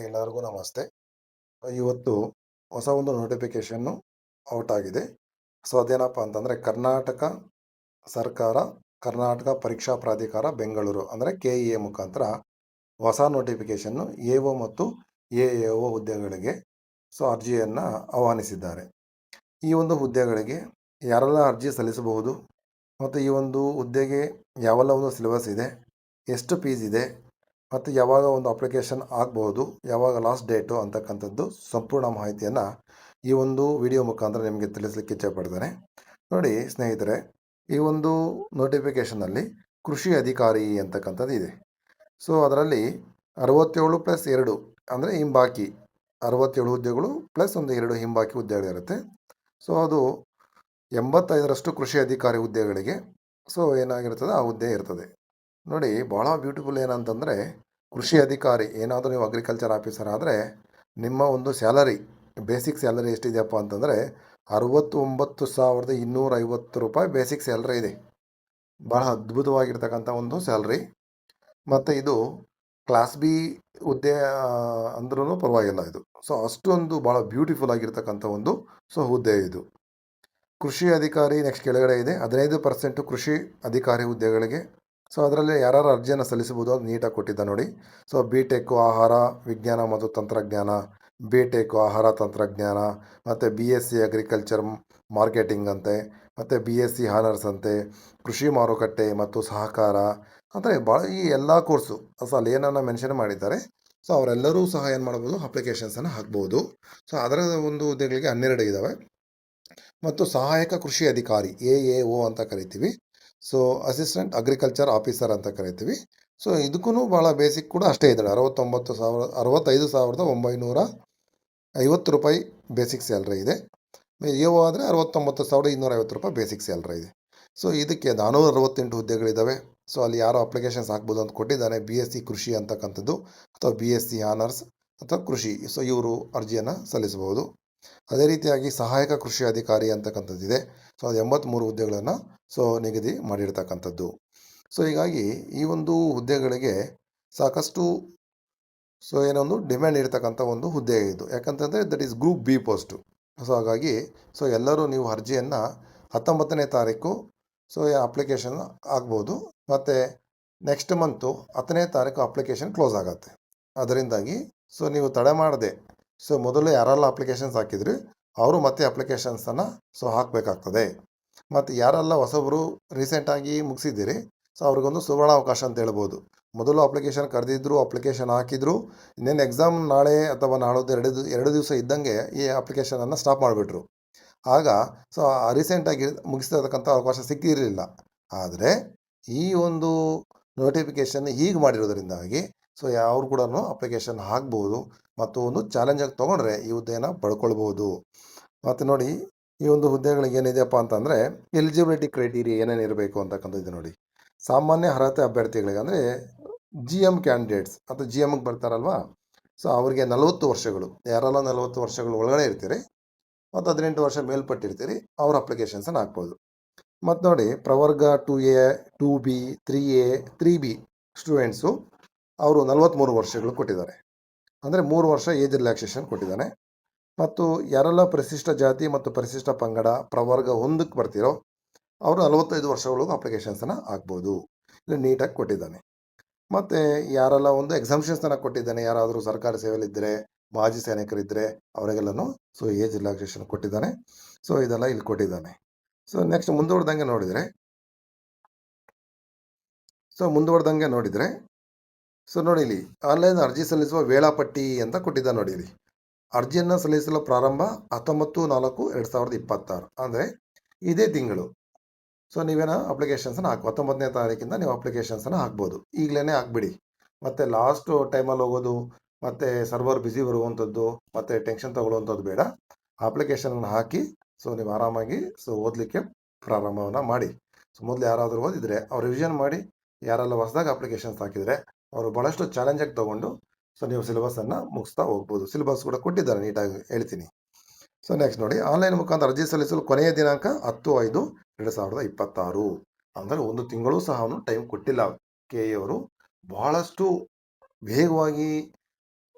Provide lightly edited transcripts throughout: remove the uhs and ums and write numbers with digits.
ಎಲ್ಲರಿಗೂ ನಮಸ್ತೆ. ಇವತ್ತು ಹೊಸ ಒಂದು ನೋಟಿಫಿಕೇಷನ್ನು ಔಟ್ ಆಗಿದೆ. ಸೊ ಅದೇನಪ್ಪ ಅಂತಂದರೆ ಕರ್ನಾಟಕ ಸರ್ಕಾರ, ಕರ್ನಾಟಕ ಪರೀಕ್ಷಾ ಪ್ರಾಧಿಕಾರ ಬೆಂಗಳೂರು ಅಂದರೆ KEA ಮುಖಾಂತರ ಹೊಸ ನೋಟಿಫಿಕೇಷನ್ನು AO ಮತ್ತು AAO ಹುದ್ದೆಗಳಿಗೆ ಅರ್ಜಿಯನ್ನು ಆಹ್ವಾನಿಸಿದ್ದಾರೆ. ಈ ಒಂದು ಹುದ್ದೆಗಳಿಗೆ ಯಾರೆಲ್ಲ ಅರ್ಜಿ ಸಲ್ಲಿಸಬಹುದು ಮತ್ತು ಈ ಒಂದು ಹುದ್ದೆಗೆ ಯಾವೆಲ್ಲ ಒಂದು ಸಿಲೆಬಸ್ ಇದೆ, ಎಷ್ಟು ಫೀಸ್ ಇದೆ ಮತ್ತು ಯಾವಾಗ ಒಂದು ಅಪ್ಲಿಕೇಶನ್ ಆಗ್ಬೋದು, ಯಾವಾಗ ಲಾಸ್ಟ್ ಡೇಟು ಅಂತಕ್ಕಂಥದ್ದು ಸಂಪೂರ್ಣ ಮಾಹಿತಿಯನ್ನು ಈ ಒಂದು ವಿಡಿಯೋ ಮುಖಾಂತರ ನಿಮಗೆ ತಿಳಿಸ್ಲಿಕ್ಕೆ ಇಚ್ಛೆಪಡ್ತೇನೆ. ನೋಡಿ ಸ್ನೇಹಿತರೆ, ಈ ಒಂದು ನೋಟಿಫಿಕೇಷನಲ್ಲಿ ಕೃಷಿ ಅಧಿಕಾರಿ ಅಂತಕ್ಕಂಥದ್ದು ಇದೆ. ಸೊ ಅದರಲ್ಲಿ 67 + 2 ಅಂದರೆ ಹಿಂಬಾಕಿ 67 ಹುದ್ದೆಗಳು ಪ್ಲಸ್ ಒಂದು 2 ಹಿಂಬಾಕಿ ಹುದ್ದೆಗಳಿರುತ್ತೆ. ಸೊ ಅದು 85ರಷ್ಟು ಕೃಷಿ ಅಧಿಕಾರಿ ಹುದ್ದೆಗಳಿಗೆ ಏನಾಗಿರ್ತದೆ ಆ ಹುದ್ದೆ ಇರ್ತದೆ. ನೋಡಿ ಭಾಳ ಬ್ಯೂಟಿಫುಲ್ ಏನಂತಂದರೆ, ಕೃಷಿ ಅಧಿಕಾರಿ ಏನಾದರೂ ನೀವು ಅಗ್ರಿಕಲ್ಚರ್ ಆಫೀಸರ್ ಆದರೆ ನಿಮ್ಮ ಒಂದು ಸ್ಯಾಲರಿ, ಬೇಸಿಕ್ ಸ್ಯಾಲರಿ ಎಷ್ಟಿದೆಯಪ್ಪ ಅಂತಂದರೆ 69,250 ರೂಪಾಯಿ ಬೇಸಿಕ್ ಸ್ಯಾಲ್ರಿ ಇದೆ. ಭಾಳ ಅದ್ಭುತವಾಗಿರ್ತಕ್ಕಂಥ ಒಂದು ಸ್ಯಾಲ್ರಿ. ಮತ್ತು ಇದು ಕ್ಲಾಸ್ ಬಿ ಹುದ್ದೆ ಅಂದ್ರೂ ಪರವಾಗಿಲ್ಲ ಇದು. ಅಷ್ಟೊಂದು ಭಾಳ ಬ್ಯೂಟಿಫುಲ್ ಆಗಿರ್ತಕ್ಕಂಥ ಒಂದು ಹುದ್ದೆ ಇದು. ಕೃಷಿ ಅಧಿಕಾರಿ ನೆಕ್ಸ್ಟ್ ಕೆಳಗಡೆ ಇದೆ 15% ಕೃಷಿ ಅಧಿಕಾರಿ ಹುದ್ದೆಗಳಿಗೆ. ಅದರಲ್ಲಿ ಯಾರು ಅರ್ಜಿಯನ್ನು ಸಲ್ಲಿಸಬಹುದು ಅದು ನೀಟಾಗಿ ಕೊಟ್ಟಿದ್ದ ನೋಡಿ. BTech ಆಹಾರ ವಿಜ್ಞಾನ ಮತ್ತು ತಂತ್ರಜ್ಞಾನ, BTech ಆಹಾರ ತಂತ್ರಜ್ಞಾನ, ಮತ್ತು BSc ಅಗ್ರಿಕಲ್ಚರ್ ಮಾರ್ಕೆಟಿಂಗ್ ಅಂತೆ, ಮತ್ತು BSc ಹಾನರ್ಸ್ ಅಂತೆ, ಕೃಷಿ ಮಾರುಕಟ್ಟೆ ಮತ್ತು ಸಹಕಾರ ಅಂದರೆ ಭಾಳ ಈ ಎಲ್ಲ ಕೋರ್ಸು ಅಲ್ಲಿ ಏನನ್ನ ಮೆನ್ಷನ್ ಮಾಡಿದ್ದಾರೆ. ಅವರೆಲ್ಲರೂ ಸಹ ಏನು ಮಾಡ್ಬೋದು, ಅಪ್ಲಿಕೇಶನ್ಸನ್ನು ಹಾಕ್ಬೋದು. ಅದರ ಒಂದು ಹುದ್ದೆಗಳಿಗೆ 12 ಇದ್ದಾವೆ. ಮತ್ತು ಸಹಾಯಕ ಕೃಷಿ ಅಧಿಕಾರಿ AAO ಅಂತ ಕರಿತೀವಿ. ಅಸಿಸ್ಟೆಂಟ್ ಅಗ್ರಿಕಲ್ಚರ್ ಆಫೀಸರ್ ಅಂತ ಕರಿತೀವಿ. ಇದಕ್ಕೂ ಭಾಳ ಬೇಸಿಕ್ ಕೂಡ ಅಷ್ಟೇ ಇದೆ. 65,950 ರೂಪಾಯಿ ಬೇಸಿಕ್ ಸ್ಯಾಲ್ರಿ ಇದೆ. AO ಆದರೆ 69,250 ರೂಪಾಯಿ ಬೇಸಿಕ್ ಸ್ಯಾಲ್ರಿ ಇದೆ. ಇದಕ್ಕೆ 468 ಹುದ್ದೆಗಳಿದ್ದಾವೆ. ಅಲ್ಲಿ ಯಾರು ಅಪ್ಲಿಕೇಶನ್ಸ್ ಹಾಕ್ಬೋದು ಅಂತ ಕೊಟ್ಟಿದ್ದಾನೆ. BSc ಕೃಷಿ ಅಂತಕ್ಕಂಥದ್ದು ಅಥವಾ BSc ಆನರ್ಸ್ ಅಥವಾ ಕೃಷಿ, ಇವರು ಅರ್ಜಿಯನ್ನು ಸಲ್ಲಿಸಬಹುದು. ಅದೇ ರೀತಿಯಾಗಿ ಸಹಾಯಕ ಕೃಷಿ ಅಧಿಕಾರಿ ಅಂತಕ್ಕಂಥದ್ದಿದೆ. ಅದು 83 ಹುದ್ದೆಗಳನ್ನು ನಿಗದಿ ಮಾಡಿರ್ತಕ್ಕಂಥದ್ದು. ಹೀಗಾಗಿ ಈ ಒಂದು ಹುದ್ದೆಗಳಿಗೆ ಸಾಕಷ್ಟು ಏನೊಂದು ಡಿಮ್ಯಾಂಡ್ ಇರತಕ್ಕಂಥ ಒಂದು ಹುದ್ದೆ ಇದು. ಯಾಕಂತಂದರೆ that is group B post. ಹಾಗಾಗಿ ಎಲ್ಲರೂ ನೀವು ಅರ್ಜಿಯನ್ನು 19ನೇ ತಾರೀಕು ಅಪ್ಲಿಕೇಶನ್ ಆಗ್ಬೋದು. ಮತ್ತು ನೆಕ್ಸ್ಟ್ ಮಂತು 10ನೇ ತಾರೀಕು ಅಪ್ಲಿಕೇಶನ್ ಕ್ಲೋಸ್ ಆಗುತ್ತೆ. ಅದರಿಂದಾಗಿ ನೀವು ತಡೆ ಮಾಡದೆ ಮೊದಲು ಯಾರೆಲ್ಲ ಅಪ್ಲಿಕೇಶನ್ಸ್ ಹಾಕಿದ್ರಿ ಅವರು ಮತ್ತೆ ಅಪ್ಲಿಕೇಶನ್ಸನ್ನು ಹಾಕಬೇಕಾಗ್ತದೆ. ಮತ್ತು ಯಾರೆಲ್ಲ ಹೊಸಬರು ರೀಸೆಂಟಾಗಿ ಮುಗಿಸಿದ್ದೀರಿ ಅವ್ರಿಗೊಂದು ಸುವರ್ಣ ಅವಕಾಶ ಅಂತ ಹೇಳ್ಬೋದು. ಮೊದಲು ಅಪ್ಲಿಕೇಶನ್ ಕರೆದಿದ್ರು, ಅಪ್ಲಿಕೇಶನ್ ಹಾಕಿದ್ರು, ಇನ್ನೇನು ಎಕ್ಸಾಮ್ ನಾಳೆ ಅಥವಾ ನಾಳದ್ದು 2 ದಿವಸ ಇದ್ದಂಗೆ ಈ ಅಪ್ಲಿಕೇಶನನ್ನು ಸ್ಟಾಪ್ ಮಾಡಿಬಿಟ್ರು. ಆಗ ರೀಸೆಂಟಾಗಿ ಮುಗಿಸಿರ್ತಕ್ಕಂಥ ಅವಕಾಶ ಸಿಕ್ಕಿರಲಿಲ್ಲ. ಆದರೆ ಈ ಒಂದು ನೋಟಿಫಿಕೇಷನ್ ಹೀಗೆ ಮಾಡಿರೋದ್ರಿಂದಾಗಿ ಯಾರು ಕೂಡ ಅಪ್ಲಿಕೇಶನ್ ಹಾಕ್ಬೋದು ಮತ್ತು ಒಂದು ಚಾಲೆಂಜಾಗಿ ತೊಗೊಂಡ್ರೆ ಈ ಹುದ್ದೆಯನ್ನು ಪಡ್ಕೊಳ್ಬೋದು. ಮತ್ತು ನೋಡಿ ಈ ಒಂದು ಹುದ್ದೆಗಳಿಗೆ ಏನಿದೆಯಪ್ಪ ಅಂತಂದರೆ ಎಲಿಜಿಬಿಲಿಟಿ ಕ್ರೈಟೀರಿಯಾ ಏನೇನು ಇರಬೇಕು ಅಂತಕ್ಕಂಥದ್ದು ನೋಡಿ. ಸಾಮಾನ್ಯ ಅರ್ಹತೆ ಅಭ್ಯರ್ಥಿಗಳಿಗೆ ಅಂದರೆ GM ಕ್ಯಾಂಡಿಡೇಟ್ಸ್ ಅಥವಾ GMಗೆ ಬರ್ತಾರಲ್ವಾ, ಅವರಿಗೆ 40 ವರ್ಷಗಳು, ಯಾರೆಲ್ಲ 40 ವರ್ಷಗಳು ಒಳಗಡೆ ಇರ್ತೀರಿ ಮತ್ತು 18 ವರ್ಷ ಮೇಲ್ಪಟ್ಟಿರ್ತೀರಿ ಅವ್ರ ಅಪ್ಲಿಕೇಶನ್ಸನ್ನು ಹಾಕ್ಬೋದು. ಮತ್ತು ನೋಡಿ ಪ್ರವರ್ಗ 2A, 2B, 3A, 3B students ಅವರು 43 ವರ್ಷಗಳು ಕೊಟ್ಟಿದ್ದಾರೆ. ಅಂದರೆ 3 ವರ್ಷ ಏಜ್ ರಿಲ್ಯಾಕ್ಸೇಷನ್ ಕೊಟ್ಟಿದ್ದಾನೆ. ಮತ್ತು ಯಾರೆಲ್ಲ ಪರಿಶಿಷ್ಟ ಜಾತಿ ಮತ್ತು ಪರಿಶಿಷ್ಟ ಪಂಗಡ ಪ್ರವರ್ಗ 1ಕ್ಕೆ ಬರ್ತಿರೋ ಅವರು 45 ವರ್ಷಗಳಿಗೂ ಅಪ್ಲಿಕೇಶನ್ಸನ್ನು ಹಾಕ್ಬೋದು. ಇದು ನೀಟಾಗಿ ಕೊಟ್ಟಿದ್ದಾನೆ. ಮತ್ತು ಯಾರೆಲ್ಲ ಒಂದು ಎಕ್ಸಾಮ್ಷನ್ಸನ್ನು ಕೊಟ್ಟಿದ್ದಾನೆ, ಯಾರಾದರೂ ಸರ್ಕಾರಿ ಸೇವೆಯಲ್ಲಿದ್ದರೆ, ಮಾಜಿ ಸೈನಿಕರಿದ್ದರೆ ಅವರಿಗೆಲ್ಲನೂ ಏಜ್ ರಿಲ್ಯಾಕ್ಸೇಷನ್ ಕೊಟ್ಟಿದ್ದಾನೆ. ಇದೆಲ್ಲ ಇಲ್ಲಿ ಕೊಟ್ಟಿದ್ದಾನೆ. ನೆಕ್ಸ್ಟ್ ಮುಂದುವರೆದಂಗೆ ನೋಡಿದರೆ ನೋಡಿ ಇಲ್ಲಿ ಆನ್ಲೈನ್ ಅರ್ಜಿ ಸಲ್ಲಿಸುವ ವೇಳಾಪಟ್ಟಿ ಅಂತ ಕೊಟ್ಟಿದ್ದಾನೆ ನೋಡಿ. ಇಲ್ಲಿ ಅರ್ಜಿಯನ್ನು ಸಲ್ಲಿಸಲು ಪ್ರಾರಂಭ 19/4/2026 ಅಂದರೆ ಇದೇ ತಿಂಗಳು. ನೀವೇನೋ ಅಪ್ಲಿಕೇಶನ್ಸನ್ನು 19ನೇ ತಾರೀಕಿಂದ ನೀವು ಅಪ್ಲಿಕೇಶನ್ಸನ್ನು ಹಾಕ್ಬೋದು. ಈಗಲೇ ಹಾಕ್ಬಿಡಿ. ಮತ್ತು ಲಾಸ್ಟ್ ಟೈಮಲ್ಲಿ ಹೋಗೋದು ಮತ್ತು ಸರ್ವರ್ ಬ್ಯುಸಿ ಬರುವಂಥದ್ದು ಮತ್ತು ಟೆನ್ಷನ್ ತಗೊಳ್ಳುವಂಥದ್ದು ಬೇಡ. ಅಪ್ಲಿಕೇಶನನ್ನು ಹಾಕಿ ನೀವು ಆರಾಮಾಗಿ ಓದಲಿಕ್ಕೆ ಪ್ರಾರಂಭವನ್ನು ಮಾಡಿ. ಮೊದಲು ಯಾರಾದರೂ ಓದಿದರೆ ಅವ್ರು ರಿವಿಷನ್ ಮಾಡಿ, ಯಾರೆಲ್ಲ ಹೊಸದಾಗಿ ಅಪ್ಲಿಕೇಶನ್ಸ್ ಹಾಕಿದರೆ ಅವರು ಭಾಳಷ್ಟು ಚಾಲೆಂಜಾಗಿ ತೊಗೊಂಡು ನೀವು ಸಿಲೆಬಸನ್ನು ಮುಗಿಸ್ತಾ ಹೋಗ್ಬೋದು. ಸಿಲೆಬಸ್ ಕೂಡ ಕೊಟ್ಟಿದ್ದಾರೆ, ನೀಟಾಗಿ ಹೇಳ್ತೀನಿ. ನೆಕ್ಸ್ಟ್ ನೋಡಿ, ಆನ್ಲೈನ್ ಮುಖಾಂತರ ಅರ್ಜಿ ಸಲ್ಲಿಸಲು ಕೊನೆಯ ದಿನಾಂಕ 10/5/2026 ಅಂದರೆ 1 ತಿಂಗಳು ಸಹ ಅವನು ಟೈಮ್ ಕೊಟ್ಟಿಲ್ಲ. KE ಅವರು ಭಾಳಷ್ಟು ವೇಗವಾಗಿ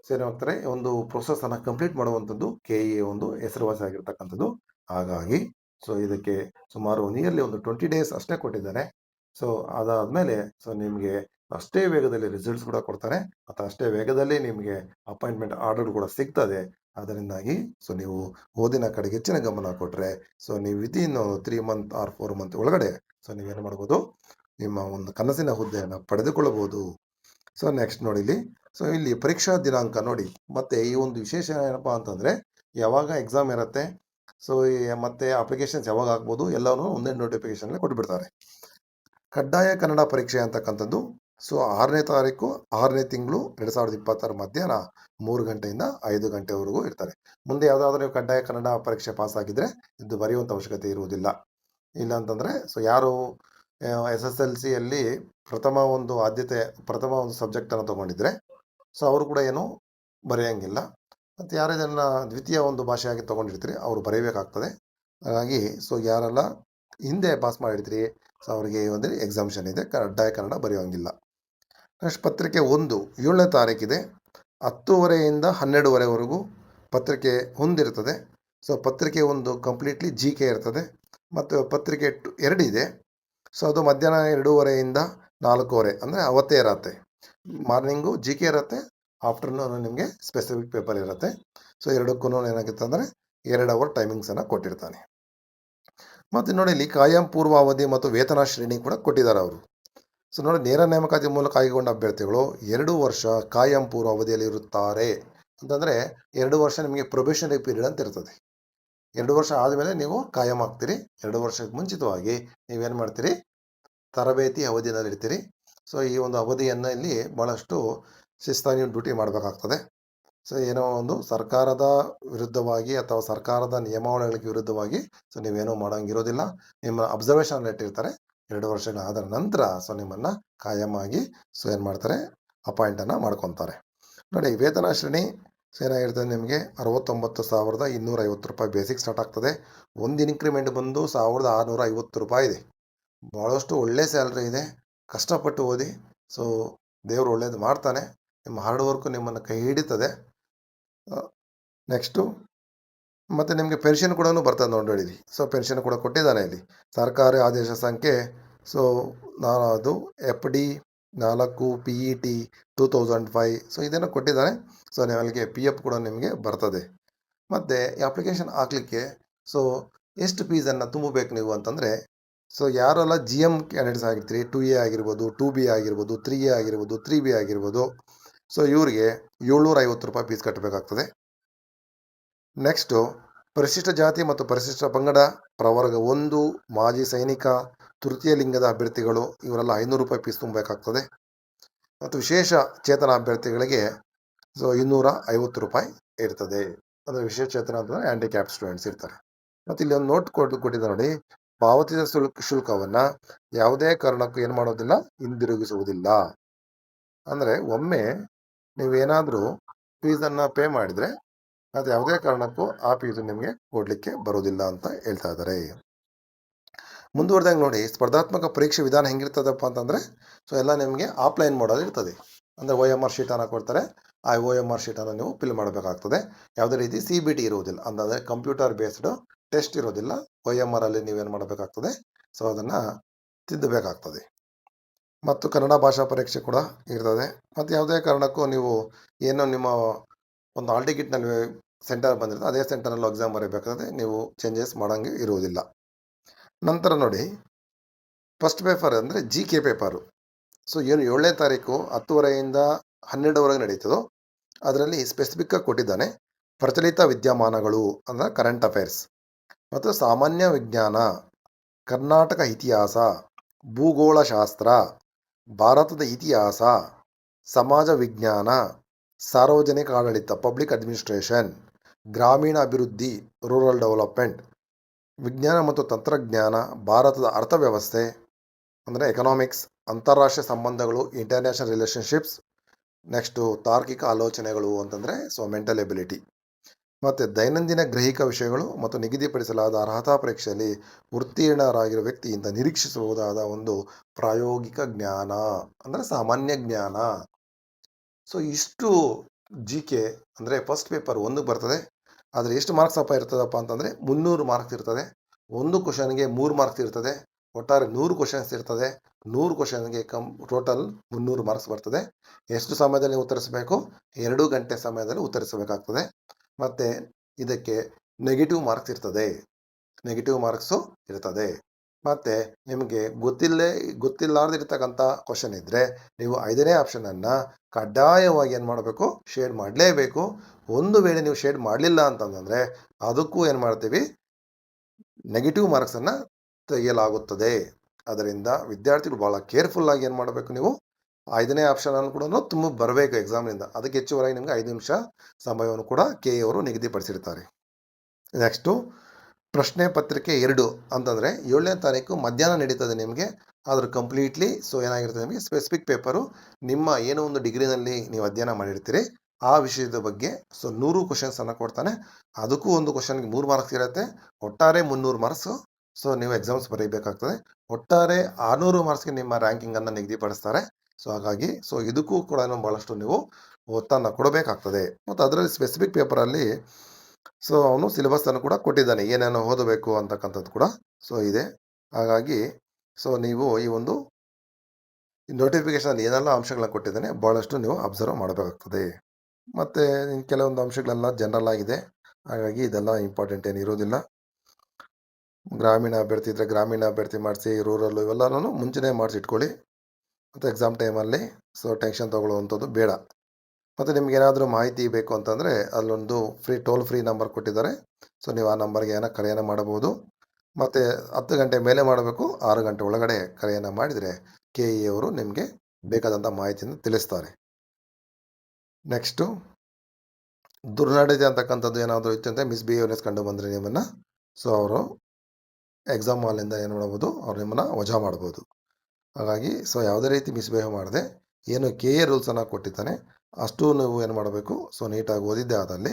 ಸೊ ಏನಾಗ್ತಾರೆ ಒಂದು ಪ್ರೊಸೆಸನ್ನು ಕಂಪ್ಲೀಟ್ ಮಾಡುವಂಥದ್ದು KE ಒಂದು ಹೆಸರುವಾಸಿಯಾಗಿರ್ತಕ್ಕಂಥದ್ದು. ಹಾಗಾಗಿ ಸೊ ಇದಕ್ಕೆ ಸುಮಾರು ನಿಯರ್ಲಿ ಒಂದು 20 ಡೇಸ್ ಅಷ್ಟೇ ಕೊಟ್ಟಿದ್ದಾರೆ. ಸೊ ಅದಾದಮೇಲೆ ಸೊ ನಿಮಗೆ ಅಷ್ಟೇ ವೇಗದಲ್ಲಿ ರಿಸಲ್ಟ್ಸ್ ಕೂಡ ಕೊಡ್ತಾರೆ ಮತ್ತು ಅಷ್ಟೇ ವೇಗದಲ್ಲಿ ನಿಮಗೆ ಅಪಾಯಿಂಟ್ಮೆಂಟ್ ಆರ್ಡರ್ ಕೂಡ ಸಿಗ್ತದೆ. ಅದರಿಂದಾಗಿ ಸೊ ನೀವು ಓದಿನ ಕಡೆಗೆ ಹೆಚ್ಚಿನ ಗಮನ ಕೊಟ್ಟರೆ ಸೊ ನೀವು ವಿತಿನ್ 3 ಮಂತ್ ಆರ್ 4 ಮಂತ್ ಒಳಗಡೆ ಸೊ ನೀವೇನು ಮಾಡ್ಬೋದು, ನಿಮ್ಮ ಒಂದು ಕನಸಿನ ಹುದ್ದೆಯನ್ನು ಪಡೆದುಕೊಳ್ಳಬಹುದು. ಸೊ ನೆಕ್ಸ್ಟ್ ನೋಡಿ ಇಲ್ಲಿ, ಸೊ ಇಲ್ಲಿ ಪರೀಕ್ಷಾ ದಿನಾಂಕ ನೋಡಿ, ಮತ್ತೆ ಈ ಒಂದು ವಿಶೇಷ ಏನಪ್ಪ ಅಂತಂದರೆ ಯಾವಾಗ ಎಕ್ಸಾಮ್ ಇರುತ್ತೆ, ಸೊ ಮತ್ತೆ ಅಪ್ಲಿಕೇಶನ್ಸ್ ಯಾವಾಗ ಆಗ್ಬೋದು ಎಲ್ಲವೂ ಒಂದೇ ನೋಟಿಫಿಕೇಶನ್ಗೆ ಕೊಟ್ಬಿಡ್ತಾರೆ. ಕಡ್ಡಾಯ ಕನ್ನಡ ಪರೀಕ್ಷೆ ಅಂತಕ್ಕಂಥದ್ದು ಸೊ 6ನೇ ತಾರೀಕು 6ನೇ ತಿಂಗಳು 2026 ಮಧ್ಯಾಹ್ನ 3 ಗಂಟೆಯಿಂದ 5 ಗಂಟೆವರೆಗೂ ಇರ್ತಾರೆ. ಮುಂದೆ ಯಾವುದಾದ್ರೂ ನೀವು ಕಡ್ಡಾಯ ಕನ್ನಡ ಪರೀಕ್ಷೆ ಪಾಸ್ ಆಗಿದ್ದರೆ ಇದು ಬರೆಯುವಂಥ ಅವಶ್ಯಕತೆ ಇರುವುದಿಲ್ಲ. ಇಲ್ಲ ಅಂತಂದರೆ ಸೊ ಯಾರು SSLCಯಲ್ಲಿ ಪ್ರಥಮ ಒಂದು ಸಬ್ಜೆಕ್ಟನ್ನು ತೊಗೊಂಡಿದ್ರೆ ಸೊ ಅವರು ಕೂಡ ಏನು ಬರೆಯೋಂಗಿಲ್ಲ. ಮತ್ತು ಯಾರು ಇದನ್ನು ದ್ವಿತೀಯ ಒಂದು ಭಾಷೆಯಾಗಿ ತೊಗೊಂಡಿರ್ತೀರಿ ಅವರು ಬರೀಬೇಕಾಗ್ತದೆ. ಹಾಗಾಗಿ ಸೊ ಯಾರೆಲ್ಲ ಹಿಂದೆ ಪಾಸ್ ಮಾಡಿರ್ತೀರಿ ಸೊ ಅವರಿಗೆ ಒಂದು ಎಕ್ಸಾಮ್ಷನ್ ಇದೆ, ಕಡ್ಡಾಯ ಕನ್ನಡ ಬರೆಯೋಂಗಿಲ್ಲ. ನೆಕ್ಸ್ಟ್ ಪತ್ರಿಕೆ 1 7ನೇ ತಾರೀಕಿದೆ, 10:30ಯಿಂದ 12:30ವರೆಗೂ ಪತ್ರಿಕೆ ಹೊಂದಿರ್ತದೆ. ಸೊ ಪತ್ರಿಕೆ 1 ಕಂಪ್ಲೀಟ್ಲಿ GK ಇರ್ತದೆ. ಮತ್ತು ಪತ್ರಿಕೆ 2 ಇದೆ, ಸೊ ಅದು ಮಧ್ಯಾಹ್ನ 2:30ಯಿಂದ 4:30 ಅಂದರೆ ಅವತ್ತೇ ಇರತ್ತೆ. ಮಾರ್ನಿಂಗು GK ಇರುತ್ತೆ, ಆಫ್ಟರ್ನೂನ್ ನಿಮಗೆ ಸ್ಪೆಸಿಫಿಕ್ ಪೇಪರ್ ಇರುತ್ತೆ. ಸೊ ಎರಡಕ್ಕೂ ಏನಾಗುತ್ತೆ ಅಂದರೆ 2 ಅವರ್ ಟೈಮಿಂಗ್ಸನ್ನು ಕೊಟ್ಟಿರ್ತಾನೆ. ಮತ್ತು ನೋಡಿ ಇಲ್ಲಿ ಕಾಯಂ ಪೂರ್ವಾವಧಿ ಮತ್ತು ವೇತನ ಶ್ರೇಣಿ ಕೂಡ ಕೊಟ್ಟಿದ್ದಾರೆ ಅವರು. ಸೊ ನೋಡಿ, ನೇರ ನೇಮಕಾತಿ ಮೂಲಕ ಆಯ್ಕೆಗೊಂಡ ಅಭ್ಯರ್ಥಿಗಳು 2 ವರ್ಷ ಕಾಯಂ ಪೂರ್ವಾವಧಿಯಲ್ಲಿ ಇರುತ್ತಾರೆ. ಅಂತಂದರೆ 2 ವರ್ಷ ನಿಮಗೆ ಪ್ರೊಬೇಷನರಿ ಪೀರಿಯಡ್ ಅಂತ ಇರ್ತದೆ. 2 ವರ್ಷ ಆದಮೇಲೆ ನೀವು ಕಾಯಂ ಆಗ್ತೀರಿ. 2 ವರ್ಷಕ್ಕೆ ಮುಂಚಿತವಾಗಿ ನೀವೇನು ಮಾಡ್ತೀರಿ, ತರಬೇತಿ ಅವಧಿಯಲ್ಲಿ ಇರ್ತೀರಿ. ಸೊ ಈ ಒಂದು ಅವಧಿಯನ್ನು ಇಲ್ಲಿ ಭಾಳಷ್ಟು ಶಿಸ್ತಾಗಿ ನೀವು ಡ್ಯೂಟಿ ಮಾಡಬೇಕಾಗ್ತದೆ. ಸೊ ಏನೋ ಒಂದು ಸರ್ಕಾರದ ವಿರುದ್ಧವಾಗಿ ಅಥವಾ ಸರ್ಕಾರದ ನಿಯಮಾವಳಿಗಳಿಗೆ ವಿರುದ್ಧವಾಗಿ ಸೊ ನೀವೇನೋ ಮಾಡೋಂಗಿರೋದಿಲ್ಲ. ನಿಮ್ಮ ಅಬ್ಸರ್ವೇಷನ್ ಇಟ್ಟಿರ್ತಾರೆ. 2 ವರ್ಷಗಳಾದ ನಂತರ ಸೊ ನಿಮ್ಮನ್ನು ಕಾಯಮಾಗಿ ಸೊ ಏನು ಮಾಡ್ತಾರೆ, ಅಪಾಯಿಂಟನ್ನು ಮಾಡ್ಕೊತಾರೆ. ನೋಡಿ, ವೇತನ ಶ್ರೇಣಿ ಸೊ ಏನಾಗಿರ್ತದೆ, ನಿಮಗೆ 69,250 ರೂಪಾಯಿ ಬೇಸಿಕ್ ಸ್ಟಾರ್ಟ್ ಆಗ್ತದೆ. ಒಂದು ಇನ್ಕ್ರಿಮೆಂಟ್ ಬಂದು 1,650 ರೂಪಾಯಿ ಇದೆ. ಭಾಳಷ್ಟು ಒಳ್ಳೆ ಸ್ಯಾಲ್ರಿ ಇದೆ. ಕಷ್ಟಪಟ್ಟು ಓದಿ, ಸೊ ದೇವರು ಒಳ್ಳೇದು ಮಾಡ್ತಾನೆ. ನಿಮ್ಮ ಹಾರ್ಡ್ ವರ್ಕು ನಿಮ್ಮನ್ನು ಕೈ ಹಿಡಿತದೆ. ನೆಕ್ಸ್ಟು ಮತ್ತು ನಿಮಗೆ ಪೆನ್ಷನ್ ಕೂಡ ಬರ್ತದೆ ನೋಡಿ. ಸೊ ಪೆನ್ಷನ್ ಕೂಡ ಕೊಟ್ಟಿದ್ದಾನೆ ಇಲ್ಲಿ. ಸರ್ಕಾರಿ ಆದೇಶ ಸಂಖ್ಯೆ ಸೊ ಅದು FD 4 PET 2005 ಸೊ ಇದನ್ನು ಕೊಟ್ಟಿದ್ದಾನೆ. ಸೊ ನಿಮಗೆ PF ಕೂಡ ನಿಮಗೆ ಬರ್ತದೆ. ಮತ್ತು ಅಪ್ಲಿಕೇಶನ್ ಹಾಕಲಿಕ್ಕೆ ಸೊ ಎಷ್ಟು ಫೀಸನ್ನು ತುಂಬಬೇಕು ನೀವು ಅಂತಂದರೆ, ಸೊ ಯಾರೆಲ್ಲ GM ಕ್ಯಾಂಡಿಡೇಟ್ಸ್ ಆಗಿರ್ತೀರಿ, 2A ಆಗಿರ್ಬೋದು, 2B ಆಗಿರ್ಬೋದು, 3A ಆಗಿರ್ಬೋದು, 3B ಆಗಿರ್ಬೋದು, ಸೊ ಇವರಿಗೆ 750 ರೂಪಾಯಿ ಫೀಸ್ ಕಟ್ಟಬೇಕಾಗ್ತದೆ. ನೆಕ್ಸ್ಟು ಪರಿಶಿಷ್ಟ ಜಾತಿ ಮತ್ತು ಪರಿಶಿಷ್ಟ ಪಂಗಡ ಪ್ರವರ್ಗ 1 ಮಾಜಿ ಸೈನಿಕ ತೃತೀಯ ಲಿಂಗದ ಅಭ್ಯರ್ಥಿಗಳು ಇವರೆಲ್ಲ 500 ರೂಪಾಯಿ ಫೀಸ್ ತುಂಬಬೇಕಾಗ್ತದೆ. ಮತ್ತು ವಿಶೇಷ ಚೇತನ ಅಭ್ಯರ್ಥಿಗಳಿಗೆ ಸೊ 250 ರೂಪಾಯಿ ಇರ್ತದೆ. ಅಂದರೆ ವಿಶೇಷ ಚೇತನ ಅಂತಂದರೆ ಹ್ಯಾಂಡಿಕ್ಯಾಪ್ ಸ್ಟೂಡೆಂಟ್ಸ್ ಇರ್ತಾರೆ. ಮತ್ತು ಇಲ್ಲಿ ಒಂದು ನೋಟ್ ಕೊಟ್ಟಿದ್ದಾರೆ ನೋಡಿ, ಪಾವತಿಸಿದ ಶುಲ್ಕವನ್ನು ಯಾವುದೇ ಕಾರಣಕ್ಕೂ ಏನು ಮಾಡೋದಿಲ್ಲ, ಹಿಂದಿರುಗಿಸುವುದಿಲ್ಲ. ಅಂದರೆ ಒಮ್ಮೆ ನೀವೇನಾದರೂ ಫೀಸನ್ನು ಪೇ ಮಾಡಿದರೆ ಅದು ಯಾವುದೇ ಕಾರಣಕ್ಕೂ ಆ ಫೀಸು ನಿಮಗೆ ಕೊಡಲಿಕ್ಕೆ ಬರೋದಿಲ್ಲ ಅಂತ ಹೇಳ್ತಾ ಇದ್ದಾರೆ. ಮುಂದುವರೆದಾಗ ನೋಡಿ, ಸ್ಪರ್ಧಾತ್ಮಕ ಪರೀಕ್ಷೆ ವಿಧಾನ ಹೆಂಗಿರ್ತದಪ್ಪ ಅಂತಂದರೆ ಸೊ ಎಲ್ಲ ನಿಮಗೆ ಆಫ್ಲೈನ್ ಮೋಡಲ್ಲಿ ಇರ್ತದೆ. ಅಂದರೆ OMR ಶೀಟನ್ನು ಕೊಡ್ತಾರೆ. ಆ OMR ಶೀಟನ್ನು ನೀವು ಫಿಲ್ ಮಾಡಬೇಕಾಗ್ತದೆ. ಯಾವುದೇ ರೀತಿ CBT ಇರುವುದಿಲ್ಲ, ಅಂತಂದರೆ ಕಂಪ್ಯೂಟರ್ ಬೇಸ್ಡ್ ಟೆಸ್ಟ್ ಇರೋದಿಲ್ಲ. OMRಲ್ಲಿ ನೀವೇನು ಮಾಡಬೇಕಾಗ್ತದೆ, ಸೊ ಅದನ್ನು ತಿದ್ದಬೇಕಾಗ್ತದೆ. ಮತ್ತು ಕನ್ನಡ ಭಾಷಾ ಪರೀಕ್ಷೆ ಕೂಡ ಇರ್ತದೆ. ಮತ್ತು ಯಾವುದೇ ಕಾರಣಕ್ಕೂ ನೀವು ಏನೋ ನಿಮ್ಮ ಒಂದು ಹಾಲ್ ಟಿಕೆಟ್ನಲ್ಲಿ ಸೆಂಟರ್ ಬಂದಿರುತ್ತೆ, ಅದೇ ಸೆಂಟರ್ನಲ್ಲಿ ಎಕ್ಸಾಮ್ ಬರೀಬೇಕಾದ್ರೆ ನೀವು ಚೇಂಜಸ್ ಮಾಡೋಂಗೆ ಇರುವುದಿಲ್ಲ. ನಂತರ ನೋಡಿ, ಫಸ್ಟ್ ಪೇಪರ್ ಅಂದರೆ GK ಪೇಪರು. ಸೊ ಏನು 7ನೇ ತಾರೀಕು 10:30ಯಿಂದ 12:00ವರೆಗೆ ನಡೀತದೋ ಅದರಲ್ಲಿ ಸ್ಪೆಸಿಫಿಕ್ಕಾಗಿ ಕೊಟ್ಟಿದ್ದಾನೆ. ಪ್ರಚಲಿತ ವಿದ್ಯಮಾನಗಳು ಅಂದರೆ ಕರೆಂಟ್ ಅಫೇರ್ಸ್, ಮತ್ತು ಸಾಮಾನ್ಯ ವಿಜ್ಞಾನ, ಕರ್ನಾಟಕ ಇತಿಹಾಸ, ಭೂಗೋಳಶಾಸ್ತ್ರ, ಭಾರತದ ಇತಿಹಾಸ, ಸಮಾಜ ವಿಜ್ಞಾನ, ಸಾರ್ವಜನಿಕ ಆಡಳಿತ ಪಬ್ಲಿಕ್ ಅಡ್ಮಿನಿಸ್ಟ್ರೇಷನ್, ಗ್ರಾಮೀಣ ಅಭಿವೃದ್ಧಿ ರೂರಲ್ ಡೆವಲಪ್ಮೆಂಟ್, ವಿಜ್ಞಾನ ಮತ್ತು ತಂತ್ರಜ್ಞಾನ, ಭಾರತದ ಅರ್ಥವ್ಯವಸ್ಥೆ ಅಂದರೆ ಎಕನಾಮಿಕ್ಸ್, ಅಂತಾರಾಷ್ಟ್ರೀಯ ಸಂಬಂಧಗಳು ಇಂಟರ್ನ್ಯಾಷನಲ್ ರಿಲೇಷನ್ಶಿಪ್ಸ್, ನೆಕ್ಸ್ಟು ತಾರ್ಕಿಕ ಆಲೋಚನೆಗಳು ಅಂತಂದರೆ ಸೊ ಮೆಂಟಲ್ ಎಬಿಲಿಟಿ, ಮತ್ತು ದೈನಂದಿನ ಗ್ರಹಿಕ ವಿಷಯಗಳು ಮತ್ತು ನಿಗದಿಪಡಿಸಲಾದ ಅರ್ಹತಾ ಪರೀಕ್ಷೆಯಲ್ಲಿ ಉತ್ತೀರ್ಣರಾಗಿರೋ ವ್ಯಕ್ತಿಯಿಂದ ನಿರೀಕ್ಷಿಸಬಹುದಾದ ಒಂದು ಪ್ರಾಯೋಗಿಕ ಜ್ಞಾನ ಅಂದರೆ ಸಾಮಾನ್ಯ ಜ್ಞಾನ. ಸೊ ಇಷ್ಟು ಜಿ ಕೆ ಅಂದರೆ ಫಸ್ಟ್ ಪೇಪರ್ 1ಕ್ಕೆ ಬರ್ತದೆ. ಆದರೆ ಎಷ್ಟು ಮಾರ್ಕ್ಸ್ ಇರ್ತದಪ್ಪ ಅಂತಂದರೆ 300 ಮಾರ್ಕ್ಸ್ ಇರ್ತದೆ. ಒಂದು ಕ್ವಶನ್ಗೆ 3 ಮಾರ್ಕ್ಸ್ ಇರ್ತದೆ. ಒಟ್ಟಾರೆ 100 ಕ್ವಶನ್ಸ್ ಇರ್ತದೆ. 100 ಕ್ವಶನ್ಗೆ ಟೋಟಲ್ 300 ಮಾರ್ಕ್ಸ್ ಬರ್ತದೆ. ಎಷ್ಟು ಸಮಯದಲ್ಲಿ ನೀವು ಉತ್ತರಿಸಬೇಕು? 2 ಗಂಟೆ ಸಮಯದಲ್ಲಿ ಉತ್ತರಿಸಬೇಕಾಗ್ತದೆ. ಮತ್ತು ಇದಕ್ಕೆ ನೆಗೆಟಿವ್ ಮಾರ್ಕ್ಸ್ ಇರ್ತದೆ. ನೆಗೆಟಿವ್ ಮಾರ್ಕ್ಸು ಇರ್ತದೆ. ಮತ್ತು ನಿಮಗೆ ಗೊತ್ತಿಲ್ಲಾರ್ದಿರ್ತಕ್ಕಂಥ ಕ್ವಶನ್ ಇದ್ದರೆ ನೀವು 5ನೇ ಆಪ್ಷನನ್ನು ಕಡ್ಡಾಯವಾಗಿ ಏನು ಮಾಡಬೇಕು? ಶೇಡ್ ಮಾಡಲೇಬೇಕು. ಒಂದು ವೇಳೆ ನೀವು ಶೇಡ್ ಮಾಡಲಿಲ್ಲ ಅಂತಂದರೆ ಅದಕ್ಕೂ ಏನು ಮಾಡ್ತೀವಿ? ನೆಗೆಟಿವ್ ಮಾರ್ಕ್ಸನ್ನು ತೆಗೆಯಲಾಗುತ್ತದೆ. ಅದರಿಂದ ವಿದ್ಯಾರ್ಥಿಗಳು ಭಾಳ ಕೇರ್ಫುಲ್ಲಾಗಿ ಏನು ಮಾಡಬೇಕು? ನೀವು 5ನೇ ಆಪ್ಷನನ್ನು ಕೂಡ ತುಂಬ ಬರಬೇಕು ಎಕ್ಸಾಮ್ನಿಂದ. ಅದಕ್ಕೆ ಹೆಚ್ಚುವರಾಗಿ ನಿಮಗೆ 5 ನಿಮಿಷ ಸಮಯವನ್ನು ಕೂಡ ಕೆ ಎ ಅವರು ನಿಗದಿಪಡಿಸಿರ್ತಾರೆ. ನೆಕ್ಸ್ಟು ಪ್ರಶ್ನೆ ಪತ್ರಿಕೆ 2 ಅಂತಂದರೆ 7ನೇ ತಾರೀಕು ಮಧ್ಯಾಹ್ನ ನಡೀತದೆ ನಿಮಗೆ. ಆದ್ರೆ ಕಂಪ್ಲೀಟ್ಲಿ ಏನಾಗಿರ್ತದೆ ನಿಮಗೆ ಸ್ಪೆಸಿಫಿಕ್ ಪೇಪರು ನಿಮ್ಮ ಏನೋ ಒಂದು ಡಿಗ್ರಿನಲ್ಲಿ ನೀವು ಅಧ್ಯಯನ ಮಾಡಿರ್ತೀರಿ ಆ ವಿಷಯದ ಬಗ್ಗೆ. 100 ಕ್ವಶನ್ಸನ್ನು ಕೊಡ್ತಾನೆ. ಅದಕ್ಕೂ ಒಂದು ಕ್ವಶನ್ಗೆ 3 ಮಾರ್ಕ್ಸ್ ಇರುತ್ತೆ. ಒಟ್ಟಾರೆ 300 ಮಾರ್ಕ್ಸು. ನೀವು ಎಕ್ಸಾಮ್ಸ್ ಬರೀಬೇಕಾಗ್ತದೆ. ಒಟ್ಟಾರೆ 600 ಮಾರ್ಕ್ಸ್ಗೆ ನಿಮ್ಮ ರ್ಯಾಂಕಿಂಗನ್ನು ನಿಗದಿಪಡಿಸ್ತಾರೆ. ಹಾಗಾಗಿ ಇದಕ್ಕೂ ಕೂಡ ಭಾಳಷ್ಟು ನೀವು ಒತ್ತನ್ನು ಕೊಡಬೇಕಾಗ್ತದೆ. ಮತ್ತು ಅದರಲ್ಲಿ ಸ್ಪೆಸಿಫಿಕ್ ಪೇಪರಲ್ಲಿ ಅವನು ಸಿಲೆಬಸ್ಸನ್ನು ಕೂಡ ಕೊಟ್ಟಿದ್ದಾನೆ, ಏನೇನು ಓದಬೇಕು ಅಂತಕ್ಕಂಥದ್ದು ಕೂಡ ಇದೆ. ಹಾಗಾಗಿ ನೀವು ಈ ಒಂದು ನೋಟಿಫಿಕೇಶನ್ ಏನೆಲ್ಲ ಅಂಶಗಳನ್ನ ಕೊಟ್ಟಿದ್ದಾನೆ ಭಾಳಷ್ಟು ನೀವು ಅಬ್ಸರ್ವ್ ಮಾಡಬೇಕಾಗ್ತದೆ. ಮತ್ತು ಕೆಲವೊಂದು ಅಂಶಗಳೆಲ್ಲ ಜನರಲ್ ಆಗಿದೆ. ಹಾಗಾಗಿ ಇದೆಲ್ಲ ಇಂಪಾರ್ಟೆಂಟ್ ಏನು ಇರೋದಿಲ್ಲ. ಗ್ರಾಮೀಣ ಅಭ್ಯರ್ಥಿ ಇದ್ದರೆ ಗ್ರಾಮೀಣ ಅಭ್ಯರ್ಥಿ ಮಾಡಿಸಿ, ರೂರಲ್ಲು ಇವೆಲ್ಲನೂ ಮುಂಚೆನೇ ಮಾಡಿಸಿಟ್ಕೊಳ್ಳಿ. ಮತ್ತು ಎಕ್ಸಾಮ್ ಟೈಮಲ್ಲಿ ಟೆನ್ಷನ್ ತೊಗೊಳ್ಳುವಂಥದ್ದು ಬೇಡ. ಮತ್ತು ನಿಮಗೇನಾದರೂ ಮಾಹಿತಿ ಬೇಕು ಅಂತಂದರೆ ಅಲ್ಲೊಂದು ಟೋಲ್ ಫ್ರೀ ನಂಬರ್ ಕೊಟ್ಟಿದ್ದಾರೆ. ನೀವು ಆ ನಂಬರ್ಗೆ ಕರೆಯನ್ನು ಮಾಡಬಹುದು. ಮತ್ತು 10 ಗಂಟೆ ಮೇಲೆ ಮಾಡಬೇಕು. 6 ಗಂಟೆ ಒಳಗಡೆ ಕರೆಯನ್ನು ಮಾಡಿದರೆ ಕೆ ಇ ಅವರು ನಿಮಗೆ ಬೇಕಾದಂಥ ಮಾಹಿತಿಯನ್ನು ತಿಳಿಸ್ತಾರೆ. ನೆಕ್ಸ್ಟು ದುರ್ನಡತೆ ಅಂತಕ್ಕಂಥದ್ದು ಏನಾದರೂ ಇತ್ತು ಅಂದರೆ ಮಿಸ್ಬಿಹೇವ್ನೆಸ್ ಕಂಡು ಬಂದರೆ ನಿಮ್ಮನ್ನು ಅವರು ಎಕ್ಸಾಮ್ ಹಾಲಿಂದ ಏನು ಮಾಡ್ಬೋದು? ಅವ್ರು ನಿಮ್ಮನ್ನು ವಜಾ ಮಾಡ್ಬೋದು. ಹಾಗಾಗಿ ಯಾವುದೇ ರೀತಿ ಮಿಸ್ಬಿಹೇವ್ ಮಾಡದೆ ಏನು ಕೆ ಎ ರೂಲ್ಸನ್ನು ಕೊಟ್ಟಿದ್ದಾನೆ ಅಷ್ಟು ನೀವು ಏನು ಮಾಡಬೇಕು? ನೀಟಾಗಿ ಓದಿದ್ದೆ ಆದಲ್ಲಿ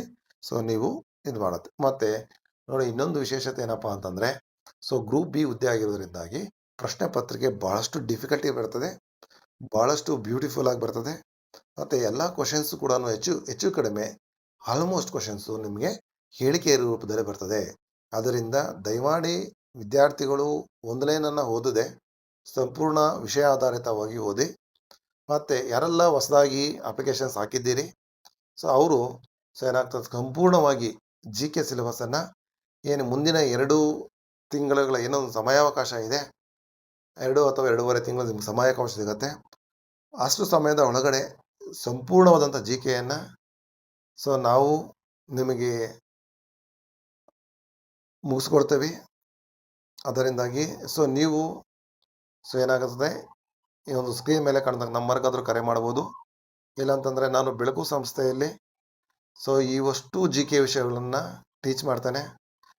ನೀವು ಇದು ಮಾಡುತ್ತೆ. ಮತ್ತು ನೋಡಿ, ಇನ್ನೊಂದು ವಿಶೇಷತೆ ಏನಪ್ಪ ಅಂತಂದರೆ ಗ್ರೂಪ್ ಬಿ ಹುದ್ದೆ ಆಗಿರೋದ್ರಿಂದಾಗಿ ಪ್ರಶ್ನೆ ಪತ್ರಿಕೆ ಭಾಳಷ್ಟು ಡಿಫಿಕಲ್ಟಿ ಬರ್ತದೆ, ಭಾಳಷ್ಟು ಬ್ಯೂಟಿಫುಲ್ ಆಗಿ ಬರ್ತದೆ. ಮತ್ತು ಎಲ್ಲ ಕ್ವಶನ್ಸು ಕೂಡ ಹೆಚ್ಚು ಕಡಿಮೆ ಆಲ್ಮೋಸ್ಟ್ ಕ್ವಶನ್ಸು ನಿಮಗೆ ಹೇಳಿಕೆ ರೂಪದಲ್ಲಿ ಬರ್ತದೆ. ಅದರಿಂದ ದಯಮಾಡಿ ವಿದ್ಯಾರ್ಥಿಗಳು ಒಂದು ಲೈನನ್ನು ಓದದೆ ಸಂಪೂರ್ಣ ವಿಷಯ ಆಧಾರಿತವಾಗಿ ಓದಿ. ಮತ್ತು ಯಾರೆಲ್ಲ ಹೊಸದಾಗಿ ಅಪ್ಲಿಕೇಶನ್ಸ್ ಹಾಕಿದ್ದೀರಿ ಅವರು ಏನಾಗ್ತದೆ, ಸಂಪೂರ್ಣವಾಗಿ ಜಿ ಕೆ ಸಿಲೆಬಸ್ಸನ್ನು ಏನು ಮುಂದಿನ 2 ತಿಂಗಳುಗಳ ಏನೊಂದು ಸಮಯಾವಕಾಶ ಇದೆ, 2 ಅಥವಾ 2.5 ತಿಂಗಳು ನಿಮ್ಗೆ ಸಮಯಾವಕಾಶ ಸಿಗುತ್ತೆ. ಅಷ್ಟು ಸಮಯದ ಒಳಗಡೆ ಸಂಪೂರ್ಣವಾದಂಥ ಜಿ ಕೆಯನ್ನು ನಾವು ನಿಮಗೆ ಮುಗಿಸ್ಕೊಡ್ತೇವೆ. ಅದರಿಂದಾಗಿ ನೀವು ಏನಾಗುತ್ತದೆ, ಈ ಒಂದು ಸ್ಕ್ರೀನ್ ಮೇಲೆ ಕಾಣ್ದಂಗೆ ನಂಬರ್ಗಾದರೂ ಕರೆ ಮಾಡ್ಬೋದು. ಇಲ್ಲಾಂತಂದರೆ ನಾನು ಬೆಳಕು ಸಂಸ್ಥೆಯಲ್ಲಿ ಇವಷ್ಟು ಜಿ ಕೆ ವಿಷಯಗಳನ್ನು ಟೀಚ್ ಮಾಡ್ತಾನೆ.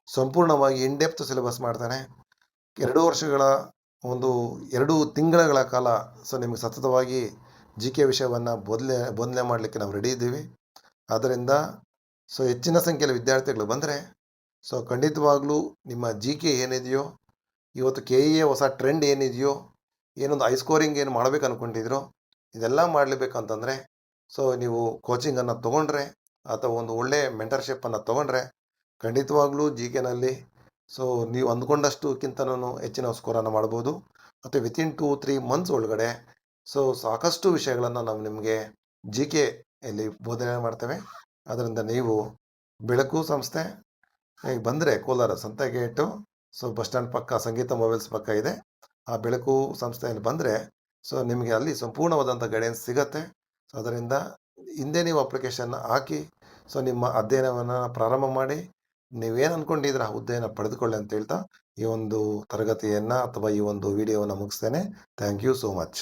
ಸಂಪೂರ್ಣವಾಗಿ ಇನ್ಡೆಪ್ತ್ ಸಿಲೆಬಸ್ ಮಾಡ್ತಾನೆ. 2 ವರ್ಷಗಳ 2 ತಿಂಗಳ ಕಾಲ ನಿಮಗೆ ಸತತವಾಗಿ ಜಿ ಕೆ ವಿಷಯವನ್ನು ಬೋಧನೆ ಮಾಡಲಿಕ್ಕೆ ನಾವು ರೆಡಿ ಇದ್ದೀವಿ. ಆದ್ದರಿಂದ ಹೆಚ್ಚಿನ ಸಂಖ್ಯೆಯಲ್ಲಿ ವಿದ್ಯಾರ್ಥಿಗಳು ಬಂದರೆ ಖಂಡಿತವಾಗ್ಲೂ ನಿಮ್ಮ ಜಿ ಕೆ ಏನಿದೆಯೋ, ಇವತ್ತು ಕೆ ಇ ಎ ಹೊಸ ಟ್ರೆಂಡ್ ಏನಿದೆಯೋ, ಏನೊಂದು ಸ್ಕೋರಿಂಗ್ ಏನು ಮಾಡಬೇಕು ಅಂದ್ಕೊಂಡಿದ್ರೋ ಇದೆಲ್ಲ ಮಾಡಲೇಬೇಕಂತಂದರೆ ನೀವು ಕೋಚಿಂಗನ್ನು ತೊಗೊಂಡ್ರೆ ಅಥವಾ ಒಂದು ಒಳ್ಳೆಯ ಮೆಂಟರ್ಶಿಪ್ಪನ್ನು ತೊಗೊಂಡ್ರೆ ಖಂಡಿತವಾಗ್ಲೂ ಜಿ ಕೆನಲ್ಲಿ ನೀವು ಅಂದ್ಕೊಂಡಷ್ಟಕ್ಕಿಂತನೂ ಹೆಚ್ಚಿನ ಸ್ಕೋರನ್ನು ಮಾಡ್ಬೋದು. ಮತ್ತು ವಿತಿನ್ 2-3 ಮಂತ್ಸ್ ಒಳಗಡೆ ಸಾಕಷ್ಟು ವಿಷಯಗಳನ್ನು ನಾವು ನಿಮಗೆ ಜಿ ಕೆ ಇಲ್ಲಿ ಬೋಧನೆ ಮಾಡ್ತೇವೆ. ಅದರಿಂದ ನೀವು ಬೆಳಕು ಸಂಸ್ಥೆ ಬಂದರೆ ಕೋಲಾರ ಸಂತೆ ಗೇಟು ಬಸ್ ಸ್ಟ್ಯಾಂಡ್ ಪಕ್ಕ ಸಂಗೀತ ಮೊಬೈಲ್ಸ್ ಪಕ್ಕ ಇದೆ. ಆ ಬೆಳಕು ಸಂಸ್ಥೆಯಲ್ಲಿ ಬಂದರೆ ನಿಮಗೆ ಅಲ್ಲಿ ಸಂಪೂರ್ಣವಾದಂಥ ಗೈಡೆನ್ಸ್ ಸಿಗತ್ತೆ. ಅದರಿಂದ ಹಿಂದೆ ನೀವು ಅಪ್ಲಿಕೇಶನ್ ಹಾಕಿ ನಿಮ್ಮ ಅಧ್ಯಯನವನ್ನು ಪ್ರಾರಂಭ ಮಾಡಿ ನೀವೇನು ಅಂದ್ಕೊಂಡಿದ್ರೆ ಆ ಹುದ್ದೆಯನ್ನು ಪಡೆದುಕೊಳ್ಳಿ ಅಂತ ಹೇಳ್ತಾ ಈ ಒಂದು ತರಗತಿಯನ್ನು ಅಥವಾ ಈ ಒಂದು ವಿಡಿಯೋವನ್ನು ಮುಗಿಸ್ತೇನೆ. Thank you so much.